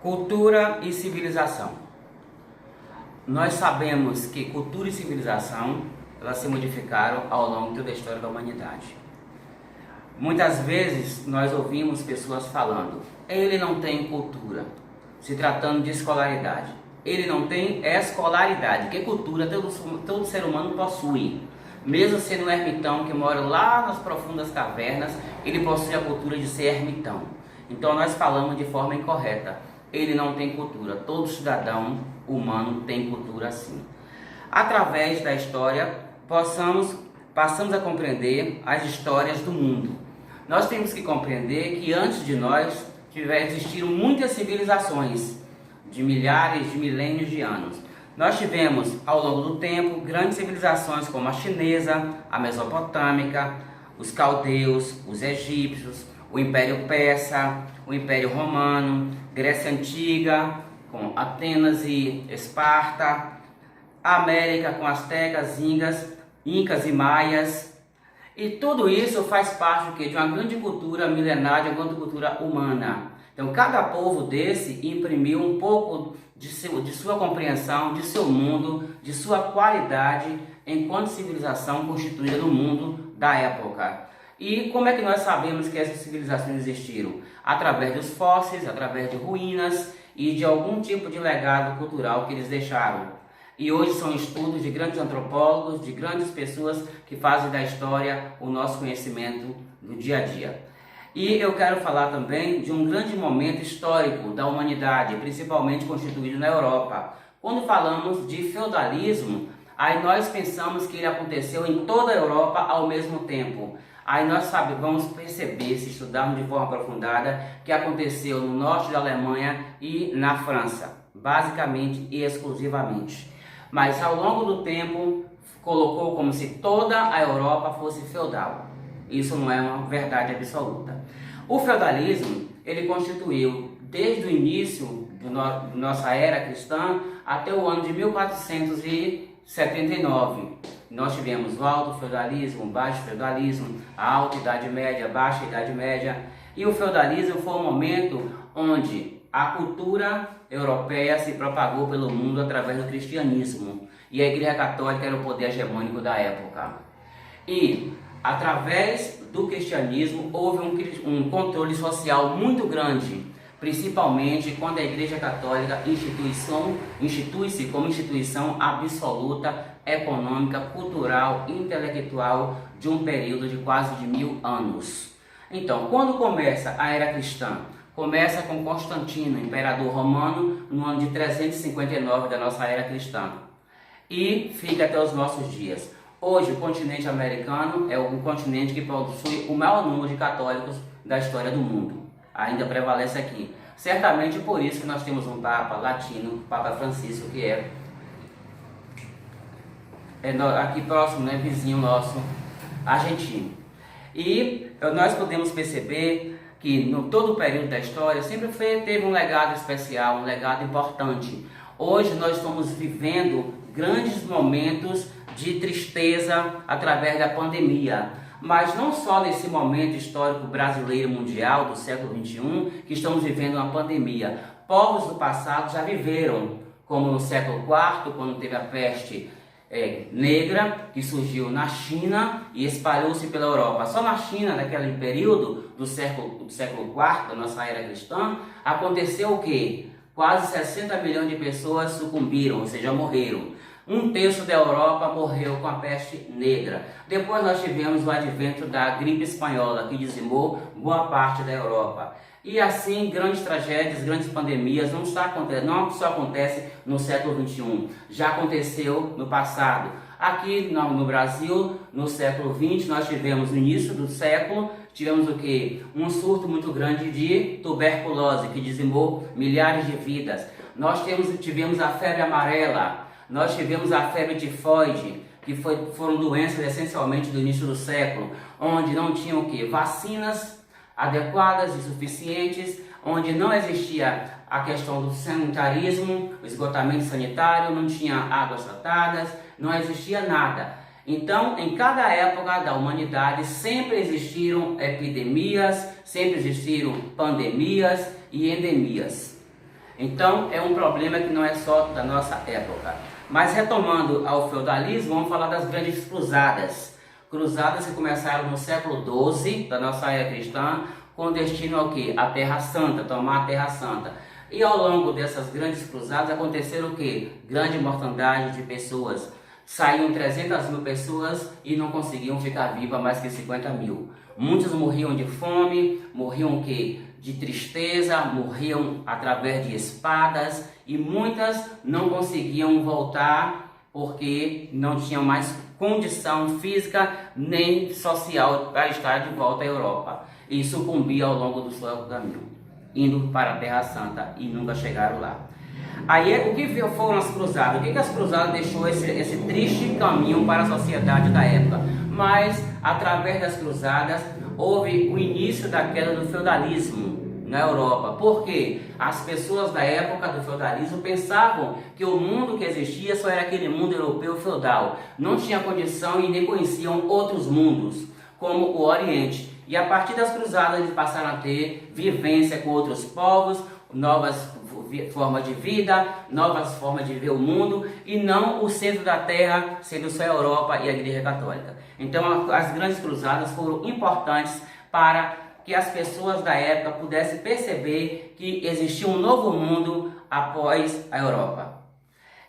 Cultura e civilização. Nós sabemos que cultura e civilização elas se modificaram ao longo de toda a história da humanidade. Muitas vezes nós ouvimos pessoas falando: ele não tem cultura, se tratando de escolaridade. Ele não tem escolaridade, que cultura todo ser humano possui. Mesmo sendo um ermitão que mora lá nas profundas cavernas, ele possui a cultura de ser ermitão. Então nós falamos de forma incorreta. Ele não tem cultura. Todo cidadão humano tem cultura sim. Através da história, passamos a compreender as histórias do mundo. Nós temos que compreender que antes de nós existiram muitas civilizações de milhares de milênios de anos. Nós tivemos ao longo do tempo grandes civilizações como a chinesa, a mesopotâmica, os caldeus, os egípcios, o Império Persa, o Império Romano, Grécia Antiga, com Atenas e Esparta, a América com astecas, incas e maias. E tudo isso faz parte de uma grande cultura milenar, de uma grande cultura humana. Então cada povo desse imprimiu um pouco de sua compreensão, de seu mundo, de sua qualidade enquanto civilização constituída no mundo da época. E como é que nós sabemos que essas civilizações existiram? Através dos fósseis, através de ruínas e de algum tipo de legado cultural que eles deixaram. E hoje são estudos de grandes antropólogos, de grandes pessoas que fazem da história o nosso conhecimento do dia a dia. E eu quero falar também de um grande momento histórico da humanidade, principalmente constituído na Europa. Quando falamos de feudalismo, aí nós pensamos que ele aconteceu em toda a Europa ao mesmo tempo. Aí nós vamos perceber, se estudarmos de forma aprofundada, que aconteceu no norte da Alemanha e na França, basicamente e exclusivamente. Mas ao longo do tempo, colocou como se toda a Europa fosse feudal. Isso não é uma verdade absoluta. O feudalismo, ele constituiu desde o início da nossa era cristã até o ano de 1479. Nós tivemos o alto feudalismo, o baixo feudalismo, a alta idade média, a baixa idade média. E o feudalismo foi um momento onde a cultura europeia se propagou pelo mundo através do cristianismo. E a Igreja Católica era o poder hegemônico da época. E através do cristianismo houve um controle social muito grande, principalmente quando a Igreja Católica institui-se como instituição absoluta, econômica, cultural, intelectual de um período de quase de 1000 anos. Então, quando começa a era cristã? Começa com Constantino, imperador romano, no ano de 359 da nossa era cristã, e fica até os nossos dias. Hoje, o continente americano é o continente que possui o maior número de católicos da história do mundo. Ainda prevalece aqui. Certamente por isso que nós temos um Papa latino, Papa Francisco, que é aqui próximo, né, vizinho nosso, argentino. E nós podemos perceber que no todo o período da história sempre teve um legado especial, um legado importante. Hoje nós estamos vivendo grandes momentos de tristeza através da pandemia. Mas não só nesse momento histórico brasileiro mundial do século XXI que estamos vivendo uma pandemia. Povos do passado já viveram, como no século IV, quando teve a peste negra, que surgiu na China e espalhou-se pela Europa. Só na China, naquele período do século IV, da nossa era cristã, aconteceu o quê? Quase 60 milhões de pessoas sucumbiram, ou seja, morreram. 1/3 da Europa morreu com a peste negra. Depois nós tivemos o advento da gripe espanhola, que dizimou boa parte da Europa. E assim, grandes tragédias, grandes pandemias não só acontece no século XXI, já aconteceu no passado. Aqui no Brasil, no século XX, nós tivemos no início do século, tivemos o quê? Um surto muito grande de tuberculose, que dizimou milhares de vidas. Nós tivemos a febre amarela, nós tivemos a febre tifoide, que foram doenças essencialmente do início do século, onde não tinham o quê? Vacinas adequadas e suficientes, onde não existia a questão do sanitarismo, o esgotamento sanitário, não tinha águas tratadas, não existia nada. Então, em cada época da humanidade, sempre existiram epidemias, sempre existiram pandemias e endemias. Então é um problema que não é só da nossa época. Mas retomando ao feudalismo, vamos falar das grandes cruzadas. Cruzadas que começaram no século XII da nossa era cristã, com destino ao quê? A Terra Santa, tomar a Terra Santa. E ao longo dessas grandes cruzadas aconteceram o quê? Grande mortandade de pessoas. Saíam 300 mil pessoas e não conseguiam ficar vivas mais que 50 mil. Muitos morriam de fome, morriam o quê? De tristeza, morriam através de espadas e muitas não conseguiam voltar porque não tinham mais condição física nem social para estar de volta à Europa. E sucumbiam ao longo do seu caminho, indo para a Terra Santa e nunca chegaram lá. Aí o que foram as cruzadas? O que as cruzadas deixou esse triste caminho para a sociedade da época? Mas através das cruzadas houve o início da queda do feudalismo na Europa. Porque as pessoas da época do feudalismo pensavam que o mundo que existia só era aquele mundo europeu feudal. Não tinha condição e nem conheciam outros mundos, como o Oriente. E a partir das cruzadas eles passaram a ter vivência com outros povos, novas formas de vida, novas formas de ver o mundo e não o centro da terra sendo só a Europa e a Igreja Católica. Então as grandes cruzadas foram importantes para que as pessoas da época pudessem perceber que existia um novo mundo após a Europa.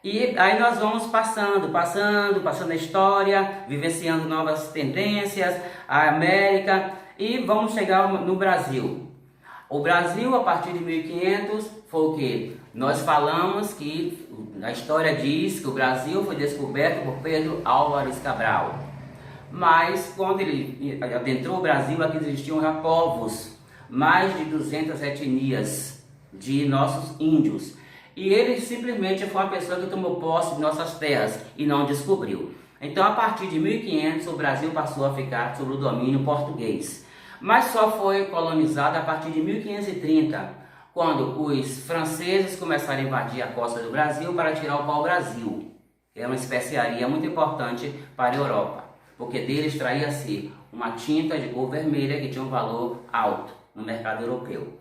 E aí nós vamos passando a história, vivenciando novas tendências, a América e vamos chegar no Brasil. O Brasil, a partir de 1500, foi o que? Nós falamos que a história diz que o Brasil foi descoberto por Pedro Álvares Cabral. Mas quando ele adentrou o Brasil, aqui existiam já povos, mais de 200 etnias de nossos índios. E ele simplesmente foi uma pessoa que tomou posse de nossas terras e não descobriu. Então, a partir de 1500, o Brasil passou a ficar sob o domínio português. Mas só foi colonizado a partir de 1530, quando os franceses começaram a invadir a costa do Brasil para tirar o pau-brasil. É uma especiaria muito importante para a Europa, porque dele extraía-se uma tinta de cor vermelha que tinha um valor alto no mercado europeu.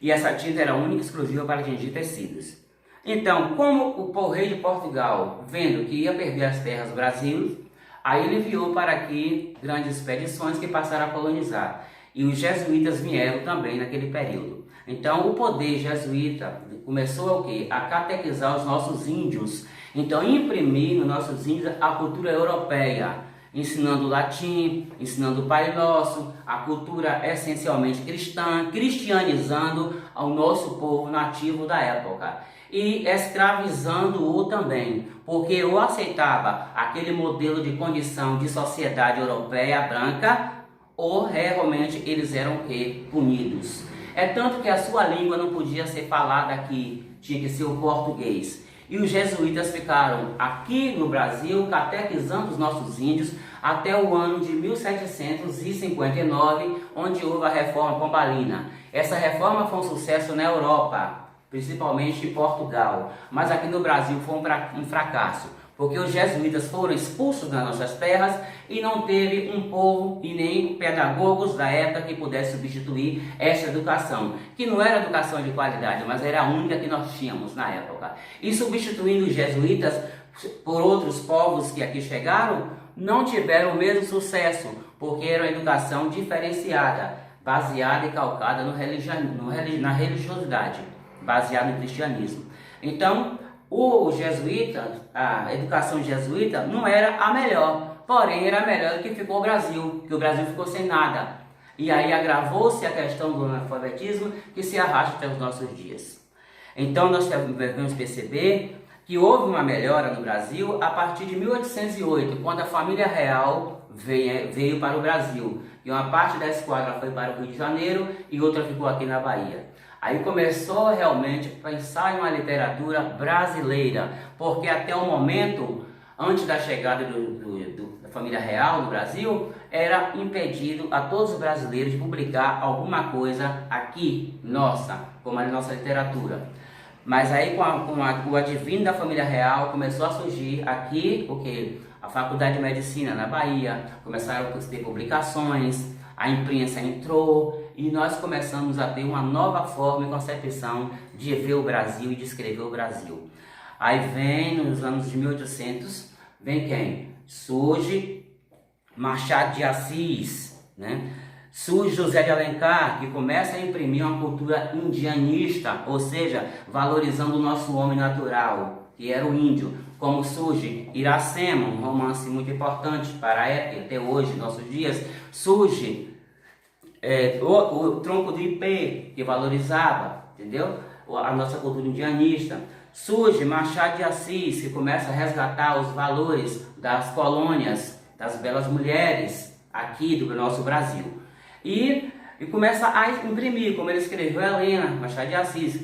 E essa tinta era única e exclusiva para tingir tecidos. Então, como o rei de Portugal, vendo que ia perder as terras do Brasil, aí ele enviou para aqui grandes expedições que passaram a colonizar. E os jesuítas vieram também naquele período. Então o poder jesuíta começou a quê? A catequizar os nossos índios. Então imprimir nos nossos índios a cultura europeia, ensinando latim, ensinando o Pai Nosso, a cultura essencialmente cristã, cristianizando ao nosso povo nativo da época. E escravizando-o também, porque eu aceitava aquele modelo de condição de sociedade europeia branca, ou realmente eles eram punidos. É tanto que a sua língua não podia ser falada aqui, tinha que ser o português. E os jesuítas ficaram aqui no Brasil catequizando os nossos índios até o ano de 1759, onde houve a Reforma Pombalina. Essa reforma foi um sucesso na Europa, principalmente em Portugal, mas aqui no Brasil foi um fracasso, porque os jesuítas foram expulsos das nossas terras e não teve um povo e nem pedagogos da época que pudesse substituir essa educação, que não era educação de qualidade, mas era a única que nós tínhamos na época. E substituindo os jesuítas por outros povos que aqui chegaram, não tiveram o mesmo sucesso, porque era uma educação diferenciada, baseada e calcada na religiosidade, baseada no cristianismo. Então, o jesuíta, a educação jesuíta não era a melhor, porém era melhor do que ficou o Brasil, que o Brasil ficou sem nada. E aí agravou-se a questão do analfabetismo que se arrasta até os nossos dias. Então nós devemos perceber que houve uma melhora no Brasil a partir de 1808, quando a família real veio para o Brasil. E uma parte da esquadra foi para o Rio de Janeiro e outra ficou aqui na Bahia. Aí começou realmente a pensar em uma literatura brasileira, porque até o momento, antes da chegada da família real no Brasil, era impedido a todos os brasileiros de publicar alguma coisa aqui, nossa, como a nossa literatura. Mas aí com o advento da família real começou a surgir aqui o que? A Faculdade de Medicina na Bahia, começaram a ter publicações, a imprensa entrou e nós começamos a ter uma nova forma e concepção de ver o Brasil e de escrever o Brasil. Aí vem, nos anos de 1800, vem quem? Surge Machado de Assis, né? Surge José de Alencar, que começa a imprimir uma cultura indianista, ou seja, valorizando o nosso homem natural, que era o índio. Como surge Iracema, um romance muito importante para a época, até hoje, nossos dias. Surge o Tronco do Ipê, que valorizava, entendeu? A nossa cultura indianista. Surge Machado de Assis, que começa a resgatar os valores das colônias, das belas mulheres aqui do nosso Brasil. E começa a imprimir, como ele escreveu Helena, Machado de Assis,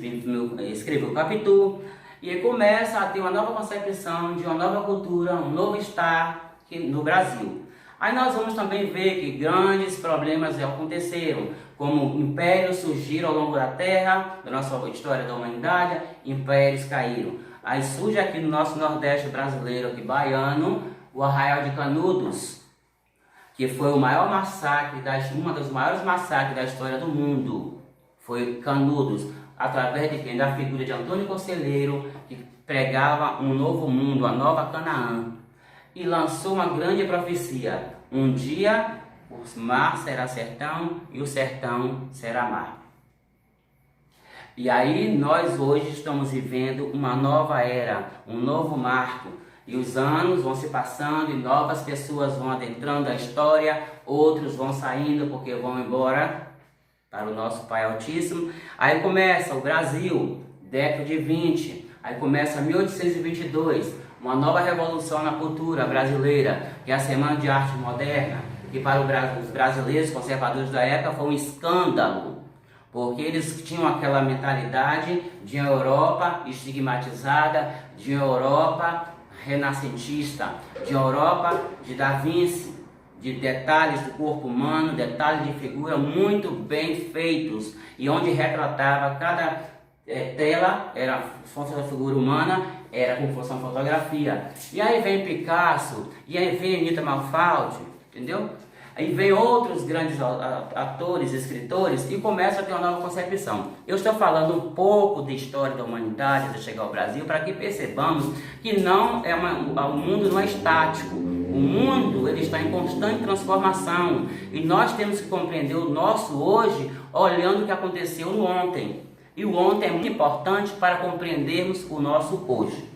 escreveu Capitu, e ele começa a ter uma nova concepção de uma nova cultura, um novo estar no Brasil. Aí nós vamos também ver que grandes problemas aconteceram, como impérios surgiram ao longo da terra, da nossa história da humanidade, impérios caíram. Aí surge aqui no nosso Nordeste brasileiro, aqui baiano, o Arraial de Canudos, que foi o maior massacre, uma das maiores massacres da história do mundo. Foi Canudos, através de quem? Da figura de Antônio Conselheiro, que pregava um novo mundo, a nova Canaã. E lançou uma grande profecia: um dia o mar será sertão e o sertão será mar. E aí nós hoje estamos vivendo uma nova era, um novo marco. E os anos vão se passando e novas pessoas vão adentrando a história, outros vão saindo porque vão embora para o nosso Pai Altíssimo. Aí começa o Brasil, década de 20, aí começa 1822, uma nova revolução na cultura brasileira, que é a Semana de Arte Moderna, que para os brasileiros conservadores da época foi um escândalo, porque eles tinham aquela mentalidade de uma Europa estigmatizada, de uma Europa renascentista, de uma Europa de Da Vinci, de detalhes do corpo humano, detalhes de figura muito bem feitos, e onde retratava cada tela, era fosse da figura humana, era como fosse uma fotografia. E aí vem Picasso, e aí vem Anita Malfatti, entendeu? Aí vem outros grandes atores, escritores, e começa a ter uma nova concepção. Eu estou falando um pouco de história da humanidade, de chegar ao Brasil, para que percebamos que o mundo não é estático. O mundo ele está em constante transformação, e nós temos que compreender o nosso hoje olhando o que aconteceu no ontem. E o ontem é muito importante para compreendermos o nosso hoje.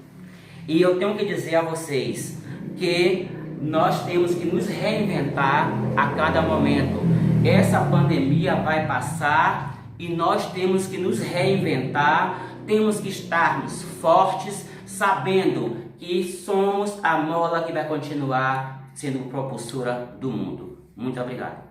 E eu tenho que dizer a vocês que nós temos que nos reinventar a cada momento. Essa pandemia vai passar e nós temos que nos reinventar, temos que estarmos fortes, sabendo que somos a mola que vai continuar sendo propulsora do mundo. Muito obrigado.